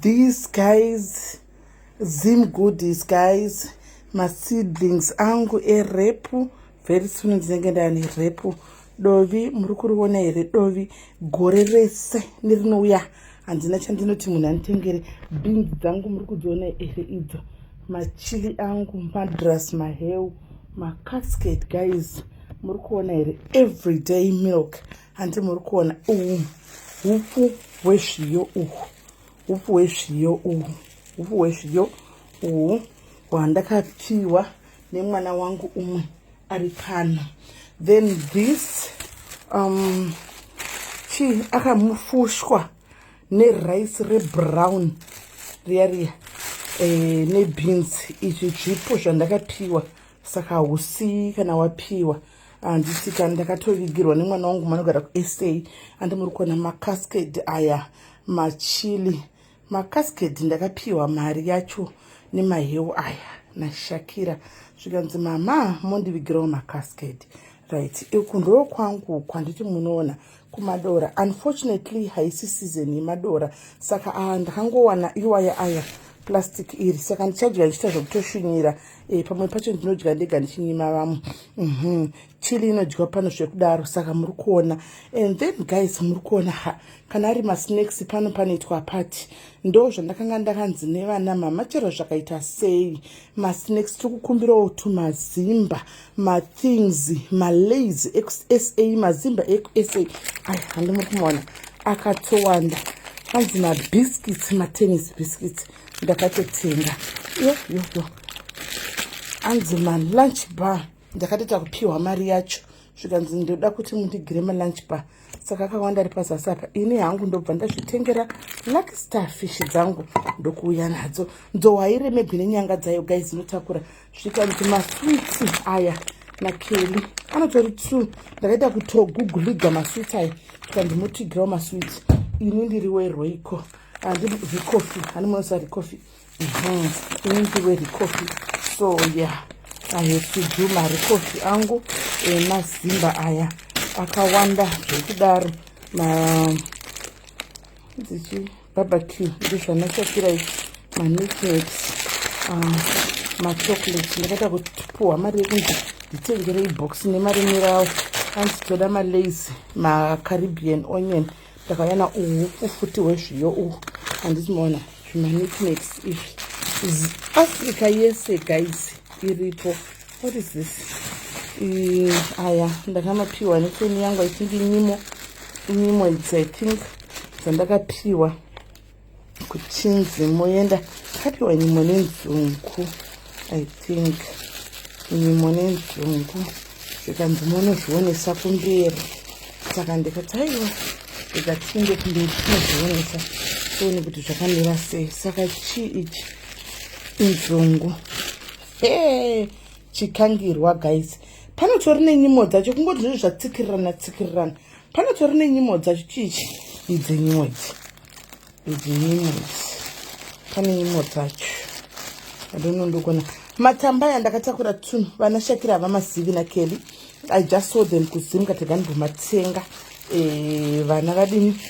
these guys, Zim goodies guys, my seedlings angu repu. Very soon ndinenge ndani repu. Dovi murikuona here dovi gore rese nirinouya handina chandinoti munhu anditengere beans dzangu murikudziona here idzo machili angu madras maheu macascade guys murikuona here everyday milk handi murikuona upu hwezviyo upu hwezviyo hwandakapiwa nemwana wangu umwe ari pano. Then this akamufushwa nerice rebrown riya nebeans. Izvi zvipo zvandakapiwa saka husi kana wapiwa handisi kana ndakatovigirwa nemwana wangu manogara kuSA. Andi muri kuona macascade aya machili macascade ndakapiwa mari yacho nemaheu aya naShakira zvikanzi mama mondivigirawo macascade. Right, ikundo kwangu kwanditi munoona kumadora. Unfortunately haisi season yemadora saka ndakangowana iwaya aya plastic iri saka ndichadya ndichita zvokutoshunyira pamwe pacho ndinodya ndega ndichinyima vamwe. Chili inodyiwa pano zvekudaro saka muri kuona. And then guys muri kuona kana ari masnacks pano panoitwa pati ndo zvandakanga ndakanzi nevana mama chero zvakaita sei masnacks tikukumbirawo tumazimba mathings malays XSA mazimba XSA ai handimuri kumaona akatowanda anzi mabiscuits matennis biscuits ndakatotenga yo anzi malunch bar ndakatoita kupiwa mari yacho zvikanzi ndoda kuti mundigire malunch bar saka akawanda ari pazasi apa. Ini hangu ndobva ndazvitengera lucky starfish dzangu ndokuuya nadzo ndowairemebhi nenyanga dzayo guys inotakura zvikanzi maswiti aya naKelly anotori 2 ndakaita kutoguguliga maswiti aya zvikanzi mutigirawo maswiti. Ini ndiri weroiko handiri recoffee handimunosa recoffee ini ndiri werecoffee so yeah I have to do my recoffee angu mazimba aya akawanda zvekudaro dzichi barbecue ndizvanachakira maniknaks machocolate ndakaita kupuhwa mari yekunzi nditengere ibox nemari mirawo anditoda malays macaribbean onion ndakayana uhupu futi hwezviyo uhu handitimaona zvimaniknaks izvi Africa yese guys iripo. What is this? Aya ndakamapiwa nefoni yangu I think nyimo it's I think dzandakapiwa kuchinzi moenda kapiwa nyimo nenzungu I think nyimo nenzungu zvikanzi monozvionesa kumberi saka ndikati aiwa ndikatinde kumberi tinozvionesa tione kuti zvakamira sei saka chii ichi inzungu chikangirwa guys. Panotori nenyimo dzacho kungoti zvinhu zvatsikirirana panotori nenyimo dzacho chichi idzi nyimo idzi pane nyimo dzacho adonondokona matamba aya ndakatakura 2 vana Shakira vamazivi naKelly I just saw them kuZim katega ndommatsenga vana vadini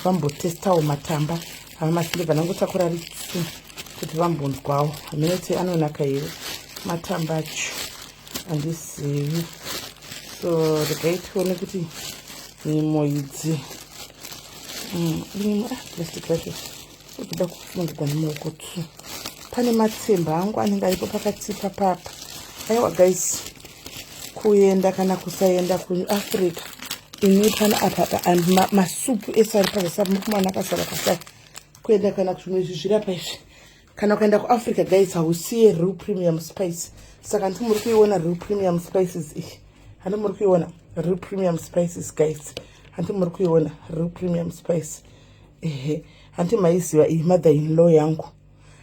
vambotestawo matamba avamasilivha nangotakura ari 2 kuti vambonzwawo aminoti anonaka here matamba acho handizivi so regai tione kuti nyimo idzi plastic racho ukuda kufungidza nemaoko 2 pane matsemba angu anenge aripo pakati papapa. Aiwa guys kuenda kana kusaenda kuAfrica ini pana apa and masupu ese ari pazasi muri kumana akasara kasara kuenda kana kuzvimwe zvizvirapa izvi kana kuenda kuAfrica guys hausiye real premium spice saka nditi muri kuiona real premium spices iyi handi muri kuiona real premium spices guys handi muri kuiona real premium spice handi maiziva iyi mother in law yangu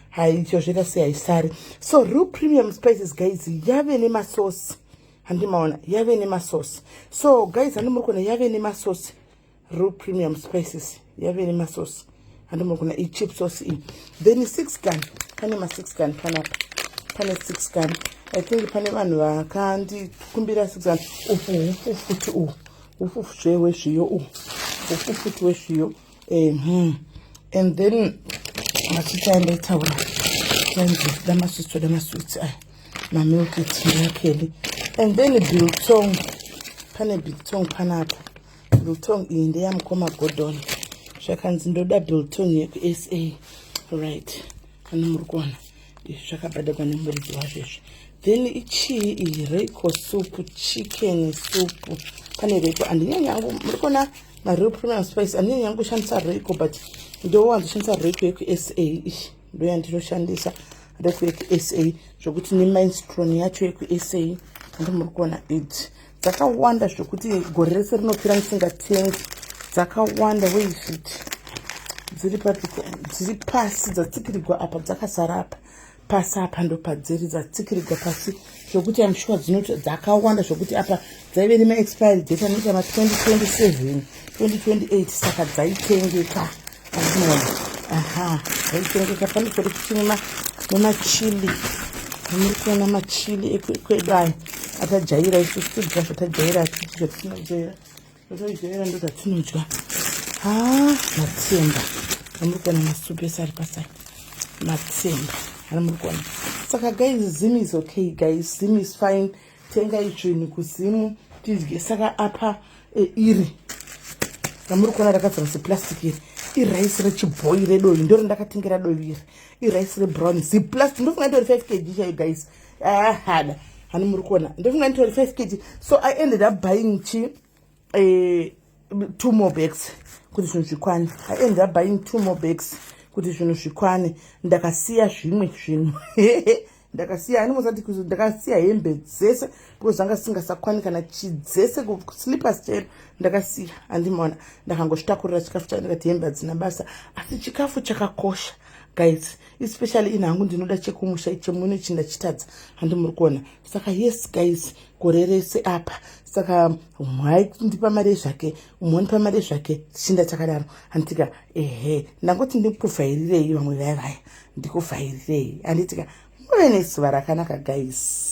haicho zvita sei haisari so real premium spices guys yave nemasosi handi maona yave nemasosi so guys handi muri kuona yave nemasosi real premium spices yave nemasosi handi muri kuona chip sauce iyi then 6 gun pane ma 6 gun panapa pane 6 gun I think pane vanhu vakandikumbira 6 gun ufu futi ufu hwezviyo ufu futi hwezviyo and then masitaendaitaura da maswits mamilk tea yakeli, and then biltong pane biltong panapa biltong iyi ndeyamukoma Gordon zvakanzi ndoda biltong yeku-SA right ani muri kuona zvakabhadhagwa nemuridzi wazvo izvi. Then ichii iyi reiko soup, chicken soup, pane reiko andinyanyangu muri kuona mareal premium spice andinyanyangu kushandisa reiko, but ndowanzoshandisa reiko yeku-SA ishi ndo yandinoshandisa reiko yeku-SA zvokuti neminestrone yacho yeku-SA ndo muri kuona idzi dzakawanda zvokuti gore rese rinopira ndisingatengi, dzakawanda weizviti dziri pasi dzatsikirirwa apa dzakazara apa pasi apa ndo padziri dzatsikirirwa pasi zvokuti amshuwa dzinoti dzakawanda zvokuti apa dzaive nemaexpiry date anoita ma2027 2028 saka dzaitengeka dzaitengeka. Pandikori kuti nemachili muri kuona machili ekwedu aya atajaira isusu tudya zvatajaira atiti zvatinojaira zvataijaira ndo zvatinodya. Matsemba amuri kuona masupu ese ari pasai matsemba amuri kuona. Saka guys, Zim is okay guys, Zim is fine. Tenga izvinhu kuZim tidye. Saka apa iri amuri kuona rakazara seplastic iri iraisi rechiboyi redovi ndori ndakatengera dovi iri iraisi rebrown ziplastic ndofunga nditori 5 kg chayo guys. Hada hani muri kuona ndofunga nditori 5 kg, so I ended up buying 2 more bags kuti zvinhu zvikwane. I ended up buying 2 more bags kuti zvinhu zvikwane. Ndakasiya zvimwe zvinhu ndakasiya hani musati kuti ndakasiya hembe dzese because zvanga singasakwani kana chidzese slippers chero ndakasiya andimona ndakangozvitakurira chikafu chandikati hembe hadzina basa, asi chikafu chakakosha guys, especially inhangu ndinoda chekumusha chemuno chindachitadza handi muri kuona. Saka yes guys, gore rese apa saka mwai ndipa mari zvake umonipa mari zvake chinda chakadaro handitika ndangoti ndikuvhairirei vamwe vaya ndikuvhairirei handitika muve nezuva rakanaka guys.